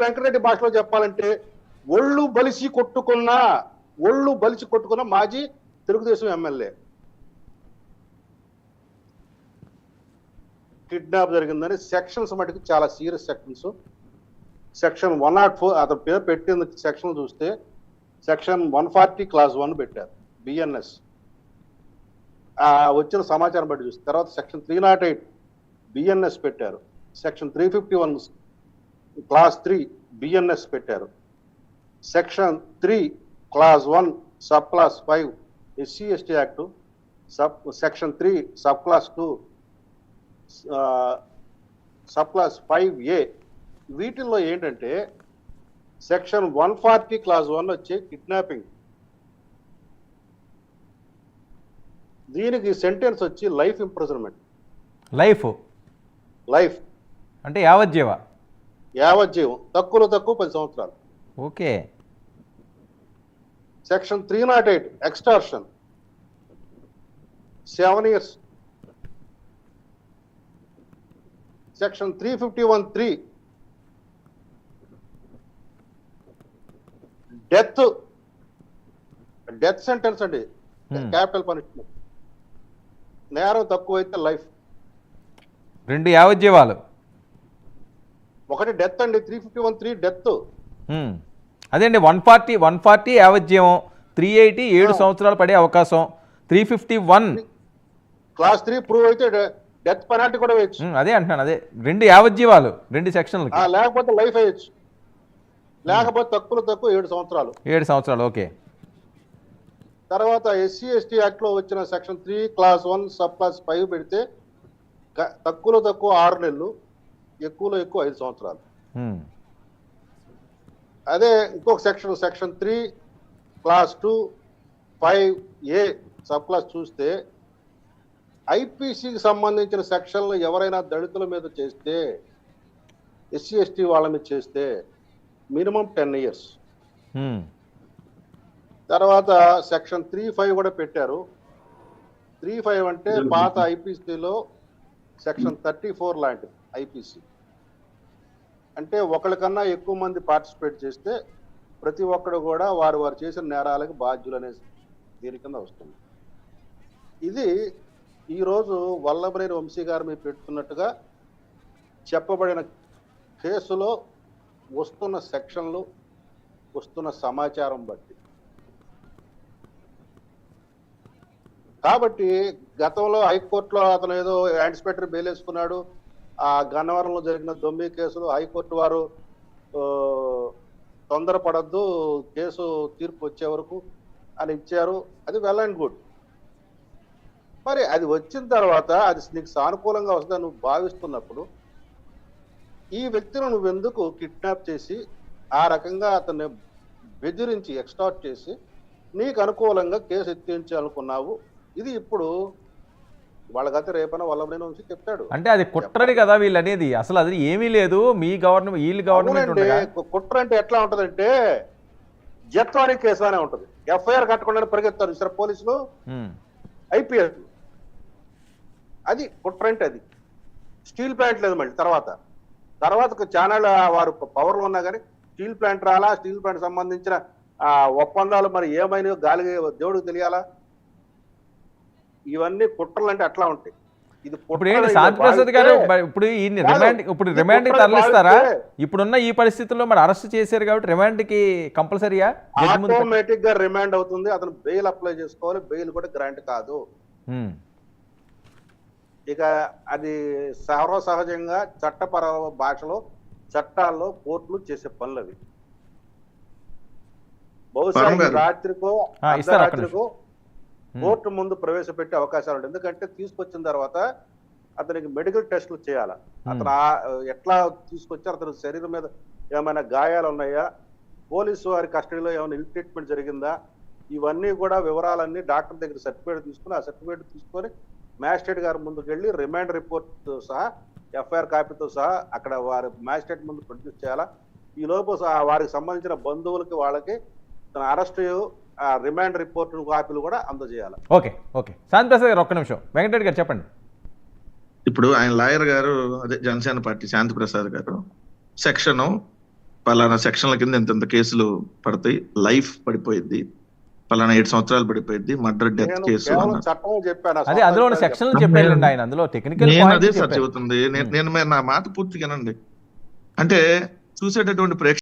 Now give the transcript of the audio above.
వెంకటరెడ్డి భాషలో చెప్పాలంటే ఒళ్ళు బలిసి కొట్టుకున్న మాజీ తెలుగుదేశం ఎమ్మెల్యే కిడ్నాప్ జరిగిందని సెక్షన్స్ మటుకు చాలా సీరియస్ సెక్షన్స్. సెక్షన్ 104 అతని పేరు పెట్టిన సెక్షన్ చూస్తే సెక్షన్ 140 క్లాస్ 1 పెట్టారు బిఎన్ఎస్. వచ్చిన సమాచారం బట్టి చూస్తే తర్వాత సెక్షన్ 308 బిఎన్ఎస్ పెట్టారు. సెక్షన్ 351 క్లాస్ 3 బిఎన్ఎస్ పెట్టారు. Section 3 class 1 sub class 5 SC ST act, section 3 sub class 2 sub class 5A. వీటిల్లో ఏంటంటే సెక్షన్ 140 క్లాస్ 1 వచ్చే కిడ్నాపింగ్, దీనికి సెంటెన్స్ వచ్చి లైఫ్ ఇంప్రిజన్మెంట్. లైఫ్ అంటే యావజ్జీవం, తక్కువ 10 సంవత్సరాలు. Okay. Section 308 extortion 7 years. Section 351(3) death sentence అండి, క్యాపిటల్ పనిష్మెంట్. నేరం తక్కువైతే లైఫ్. 2 యావజ్జీవాలు. ఒకటి డెత్ అండి, 351(3) డెత్. అదేండి 140 యావజ్జీవం, 380 7 సంవత్సరాలు పడే అవకాశం, 351 క్లాస్ 3 ప్రూవ్ అయితే డెత్ పెనాల్టీ కూడా వేయచ్చు. అదే అంటున్నాను, అదే 2 యావజ్జీవాలు 2 సెక్షన్లు. లేకపోతే లైఫ్ వేయచ్చు, లేకపోతే తక్కువ 7 సంవత్సరాలు. 7 సంవత్సరాలు, ఓకే. తర్వాత ఎస్సీ ఎస్టీ యాక్ట్ లో వచ్చిన సెక్షన్ 3 క్లాస్ 1 సబ్ క్లాస్ 5 పెడితే తక్కువ 6 నెలలు, ఎక్కువ 5 సంవత్సరాలు. అదే ఇంకొక section 3 class 2 5A sub class చూస్తే ఐపీసీకి సంబంధించిన సెక్షన్లు ఎవరైనా దళితుల మీద చేస్తే, ఎస్సీ ఎస్టీ వాళ్ళ మీద చేస్తే మినిమం 10 years. తర్వాత సెక్షన్ 35 కూడా పెట్టారు. 35 అంటే పాత ఐపీసీలో సెక్షన్ 34 లాంటిది. ఐపీసీ అంటే ఒకళ్ళకన్నా ఎక్కువ మంది పార్టిసిపేట్ చేస్తే ప్రతి ఒక్కడు కూడా వారు చేసిన నేరాలకు బాధ్యులు అనే దీని కింద వస్తుంది. ఇది ఈరోజు వల్లభనేని వంశీ గారు మీరు పెడుతున్నట్టుగా చెప్పబడిన కేసులో వస్తున్న సెక్షన్లు, వస్తున్న సమాచారం బట్టి. కాబట్టి గతంలో హైకోర్టులో అతను ఏదో యాంటిసిపేటరీ బెయిల్ వేసుకున్నాడు, ఆ గన్నవరంలో జరిగిన దొమ్మి కేసులు హైకోర్టు వారు తొందరపడద్దు, కేసు తీర్పు వచ్చే వరకు అని ఇచ్చారు. అది వెల్ అండ్ గుడ్. మరి అది వచ్చిన తర్వాత అది నీకు సానుకూలంగా వస్తుందని నువ్వు భావిస్తున్నప్పుడు ఈ వ్యక్తిని నువ్వెందుకు కిడ్నాప్ చేసి ఆ రకంగా అతన్ని బెదిరించి ఎక్స్టార్ట్ చేసి నీకు అనుకూలంగా కేసు ఎత్తించాలనుకున్నావు? ఇది ఇప్పుడు వాళ్ళకైతే రేపైనా వల్లభనేని వంశీ చెప్తాడు. అంటే అది కుట్రని కదా వీళ్ళు అనేది, అసలు అది ఏమీ లేదు. మీ గవర్నమెంట్, వీళ్ళు గవర్నమెంట్ కుట్ర అంటే ఎట్లా ఉంటదంటే జత్వాని కేసు అనే ఉంటది. ఎఫ్ఐఆర్ కట్టకుండా పరిగెత్తారు సార్ పోలీసులు, ఐపీఎస్. అది కుట్ర అంటే అది. స్టీల్ ప్లాంట్ లేదు మళ్ళీ తర్వాత ఛానల్ వారు పవర్లో ఉన్నా కానీ స్టీల్ ప్లాంట్ రాలా, స్టీల్ ప్లాంట్ సంబంధించిన ఒప్పందాలు మరి ఏమైనా గాలిగా దేవుడికి తెలియాలా? ఇవన్నీ కుట్రలు అంటే అట్లా ఉంటాయి. ఇది ఇప్పుడు శాంతి ప్రసాద్ గారు ఇప్పుడు రిమాండ్కి తరలిస్తారా? ఇప్పుడున్న ఈ పరిస్థితుల్లో మరి అరెస్ట్ చేశారు కాబట్టి రిమాండ్కి కంపల్సరీయా? ఆటోమేటిక్ గా రిమాండ్ అవుతుంది. అతను బెయిల్ అప్లై చేసుకోవాలి, బెయిల్ కూడా గ్రాంట్ కాదు. ఇక అది సహజంగా చట్టపర భాషలో చట్టాల్లో కోర్టులు చేసే పనులు అవి. బహుశా రాత్రికో అర్ధరాత్రికో కోర్టు ముందు ప్రవేశపెట్టే అవకాశాలు ఉంటాయి. ఎందుకంటే తీసుకొచ్చిన తర్వాత అతనికి మెడికల్ టెస్టులు చేయాలి. అతను ఎట్లా తీసుకొచ్చారు, అతని శరీరం మీద ఏమైనా గాయాలు ఉన్నాయా, పోలీసు వారి కస్టడీలో ఏమైనా ఇల్ ట్రీట్మెంట్ జరిగిందా, ఇవన్నీ కూడా వివరాలన్నీ డాక్టర్ దగ్గర సర్టిఫికేట్ తీసుకుని ఆ సర్టిఫికేట్ తీసుకొని మ్యాజిస్ట్రేట్ గారి ముందుకు వెళ్ళి రిమాండ్ రిపోర్ట్తో సహా ఎఫ్ఐఆర్ కాపీతో సహా అక్కడ వారి మ్యాజిస్ట్రేట్ ముందు ప్రొడ్యూస్ చేయాలా. ఈ లోపు వారికి సంబంధించిన బంధువులకి వాళ్ళకి తన అరెస్ట్ రిమాండ్ రిపోర్ట్ కాపీలు కూడా అందజేయాలి. ఓకే ఓకే శాంతి ప్రసాద్ గారు ఒక్క నిమిషం. వెంకటరెడ్డి గారు చెప్పండి. ఇప్పుడు ఆయన లాయర్ గారు, అదే జనసేన పార్టీ శాంతి ప్రసాద్ గారు సెక్షన్ పలానా సెక్షన్ల కింద ఇంత కేసులు పడతాయి, లైఫ్ పడిపోయింది, పలానా 7 సంవత్సరాలు పడిపోయింది, మర్డర్ డెత్ నేను కేసు కేవలం అన్నారు. చట్టం చెప్పాను. అదే అందులో ఉన్న సెక్షన్లు చెప్పారండి ఆయన, అందులో టెక్నికల్ నేను అదే పాయింట్స్ సార్ చెప్పారు. చెబుతుంది. నేను నా మాట పూర్తిగానండి. అంటే చూసేటటువంటి ప్రేక్షకులు